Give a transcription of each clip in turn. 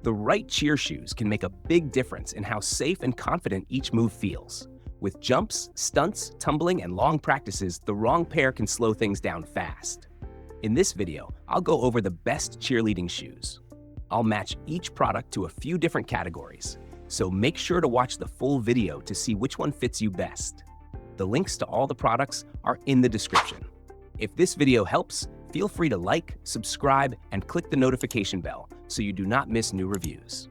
The right cheer shoes can make a big difference in how safe and confident each move feels. With jumps, stunts, tumbling, and long practices, the wrong pair can slow things down fast. In this video, I'll go over the best cheerleading shoes. I'll match each product to a few different categories, so make sure to watch the full video to see which one fits you best. The links to all the products are in the description. If this video helps, feel free to like, subscribe, and click the notification bell so you do not miss new reviews.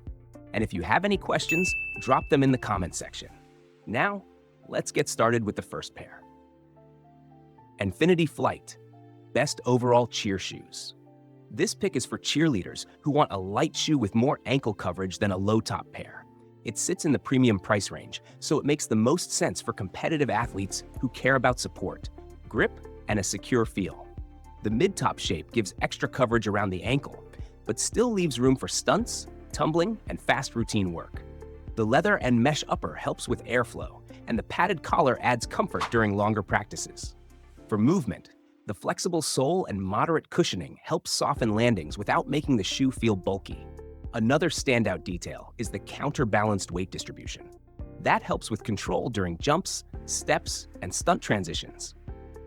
And if you have any questions, drop them in the comment section. Now, let's get started with the first pair. Nfinity Flight, best overall cheer shoes. This pick is for cheerleaders who want a light shoe with more ankle coverage than a low-top pair. It sits in the premium price range, so it makes the most sense for competitive athletes who care about support, grip, and a secure feel. The mid-top shape gives extra coverage around the ankle, but still leaves room for stunts, tumbling, and fast routine work. The leather and mesh upper helps with airflow, and the padded collar adds comfort during longer practices. For movement, the flexible sole and moderate cushioning helps soften landings without making the shoe feel bulky. Another standout detail is the counterbalanced weight distribution. That helps with control during jumps, steps, and stunt transitions.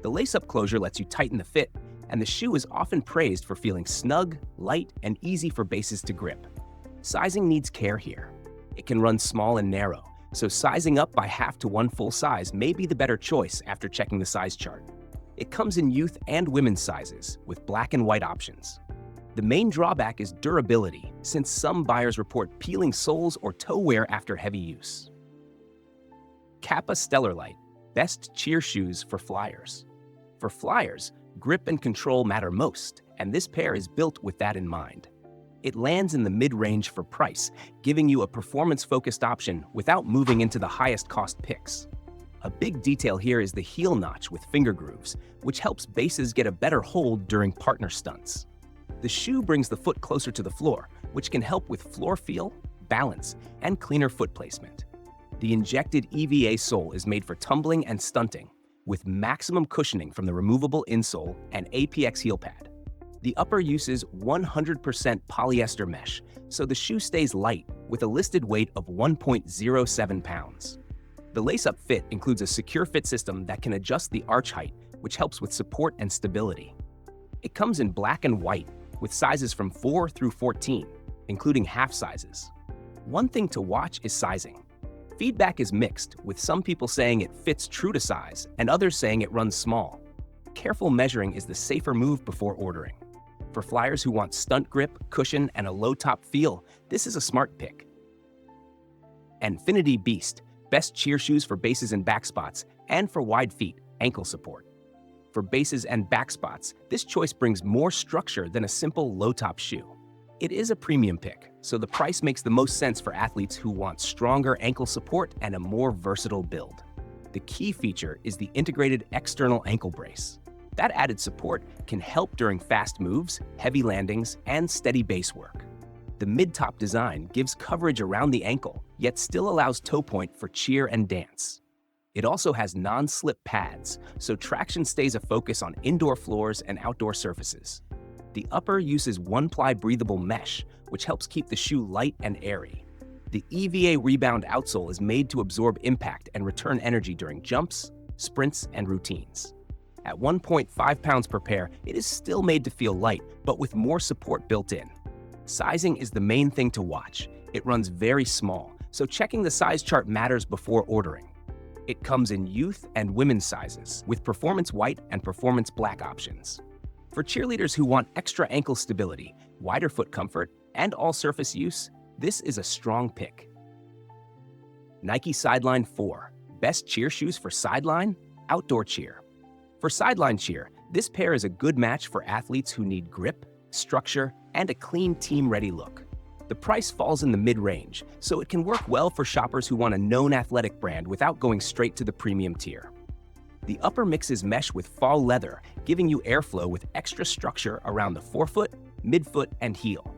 The lace-up closure lets you tighten the fit, and the shoe is often praised for feeling snug, light, and easy for bases to grip. Sizing needs care here. It can run small and narrow, so sizing up by half to one full size may be the better choice after checking the size chart. It comes in youth and women's sizes, with black and white options. The main drawback is durability, since some buyers report peeling soles or toe wear after heavy use. Kappa Stellarlight, best cheer shoes for flyers. For flyers, grip and control matter most, and this pair is built with that in mind. It lands in the mid-range for price, giving you a performance-focused option without moving into the highest-cost picks. A big detail here is the heel notch with finger grooves, which helps bases get a better hold during partner stunts. The shoe brings the foot closer to the floor, which can help with floor feel, balance, and cleaner foot placement. The injected EVA sole is made for tumbling and stunting, with maximum cushioning from the removable insole and APX heel pad. The upper uses 100% polyester mesh, so the shoe stays light with a listed weight of 1.07 pounds. The lace-up fit includes a secure fit system that can adjust the arch height, which helps with support and stability. It comes in black and white, with sizes from 4 through 14, including half sizes. One thing to watch is sizing. Feedback is mixed, with some people saying it fits true to size and others saying it runs small. Careful measuring is the safer move before ordering. For flyers who want stunt grip, cushion, and a low-top feel, this is a smart pick. Nfinity Beast, best cheer shoes for bases and backspots, and for wide feet, ankle support. For bases and backspots, this choice brings more structure than a simple low-top shoe. It is a premium pick, so the price makes the most sense for athletes who want stronger ankle support and a more versatile build. The key feature is the integrated external ankle brace. That added support can help during fast moves, heavy landings, and steady base work. The mid-top design gives coverage around the ankle, yet still allows toe point for cheer and dance. It also has non-slip pads, so traction stays a focus on indoor floors and outdoor surfaces. The upper uses one-ply breathable mesh, which helps keep the shoe light and airy. The EVA Rebound outsole is made to absorb impact and return energy during jumps, sprints, and routines. At 1.5 pounds per pair, it is still made to feel light, but with more support built in. Sizing is the main thing to watch. It runs very small, so checking the size chart matters before ordering. It comes in youth and women's sizes, with performance white and performance black options. For cheerleaders who want extra ankle stability, wider foot comfort, and all-surface use, this is a strong pick. Nike Sideline 4, best cheer shoes for sideline, outdoor cheer. For sideline cheer, this pair is a good match for athletes who need grip, structure, and a clean team-ready look. The price falls in the mid-range, so it can work well for shoppers who want a known athletic brand without going straight to the premium tier. The upper mixes mesh with fall leather, giving you airflow with extra structure around the forefoot, midfoot, and heel.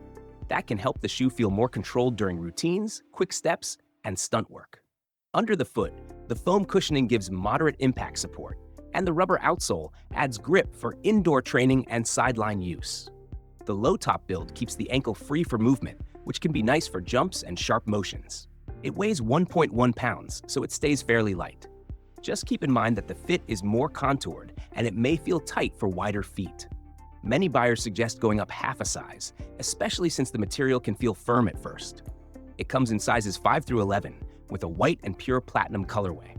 That can help the shoe feel more controlled during routines, quick steps, and stunt work. Under the foot, the foam cushioning gives moderate impact support, and the rubber outsole adds grip for indoor training and sideline use. The low-top build keeps the ankle free for movement, which can be nice for jumps and sharp motions. It weighs 1.1 pounds, so it stays fairly light. Just keep in mind that the fit is more contoured and it may feel tight for wider feet. Many buyers suggest going up half a size, especially since the material can feel firm at first. It comes in sizes 5 through 11, with a white and pure platinum colorway.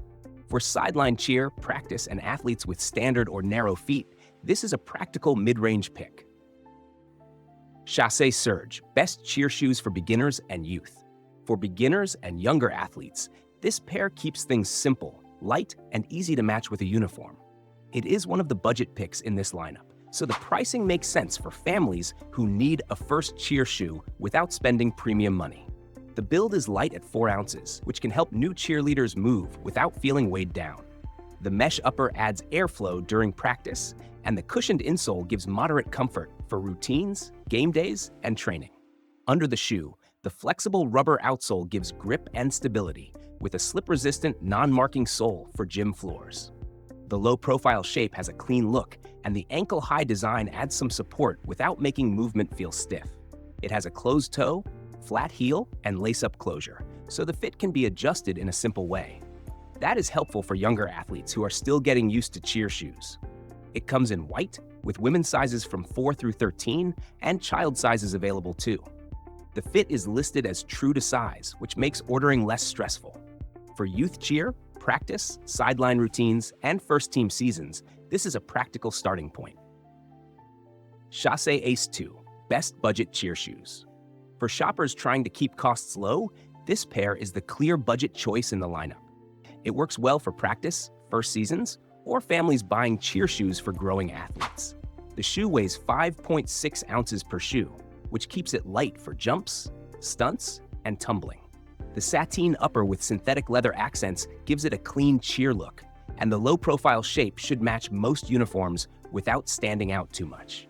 For sideline cheer, practice, and athletes with standard or narrow feet, this is a practical mid-range pick. Chassé Surge, best cheer shoes for beginners and youth. For beginners and younger athletes, this pair keeps things simple, light, and easy to match with a uniform. It is one of the budget picks in this lineup, so the pricing makes sense for families who need a first cheer shoe without spending premium money. The build is light at 4 ounces, which can help new cheerleaders move without feeling weighed down. The mesh upper adds airflow during practice, and the cushioned insole gives moderate comfort for routines, game days, and training. Under the shoe, the flexible rubber outsole gives grip and stability, with a slip-resistant, non-marking sole for gym floors. The low-profile shape has a clean look, and the ankle-high design adds some support without making movement feel stiff. It has a closed toe, flat heel, and lace-up closure, so the fit can be adjusted in a simple way. That is helpful for younger athletes who are still getting used to cheer shoes. It comes in white, with women's sizes from 4 through 13, and child sizes available too. The fit is listed as true to size, which makes ordering less stressful. For youth cheer, practice, sideline routines, and first-team seasons, this is a practical starting point. Chassé Ace 2, best budget cheer shoes. For shoppers trying to keep costs low, this pair is the clear budget choice in the lineup. It works well for practice, first seasons, or families buying cheer shoes for growing athletes. The shoe weighs 5.6 ounces per shoe, which keeps it light for jumps, stunts, and tumbling. The sateen upper with synthetic leather accents gives it a clean cheer look, and the low-profile shape should match most uniforms without standing out too much.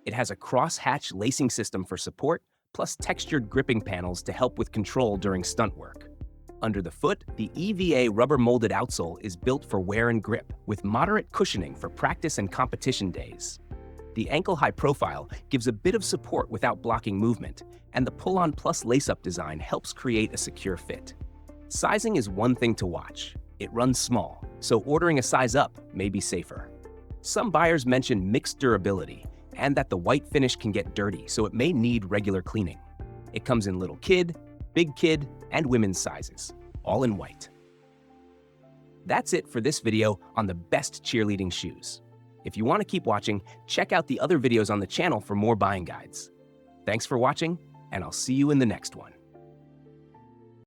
It has a cross-hatch lacing system for support, plus textured gripping panels to help with control during stunt work. Under the foot, the EVA rubber-molded outsole is built for wear and grip, with moderate cushioning for practice and competition days. The ankle-high profile gives a bit of support without blocking movement, and the pull-on plus lace-up design helps create a secure fit. Sizing is one thing to watch. It runs small, so ordering a size up may be safer. Some buyers mention mixed durability, and that the white finish can get dirty, so it may need regular cleaning. It comes in little kid, big kid, and women's sizes, all in white. That's it for this video on the best cheerleading shoes. If you want to keep watching, check out the other videos on the channel for more buying guides. Thanks for watching, and I'll see you in the next one.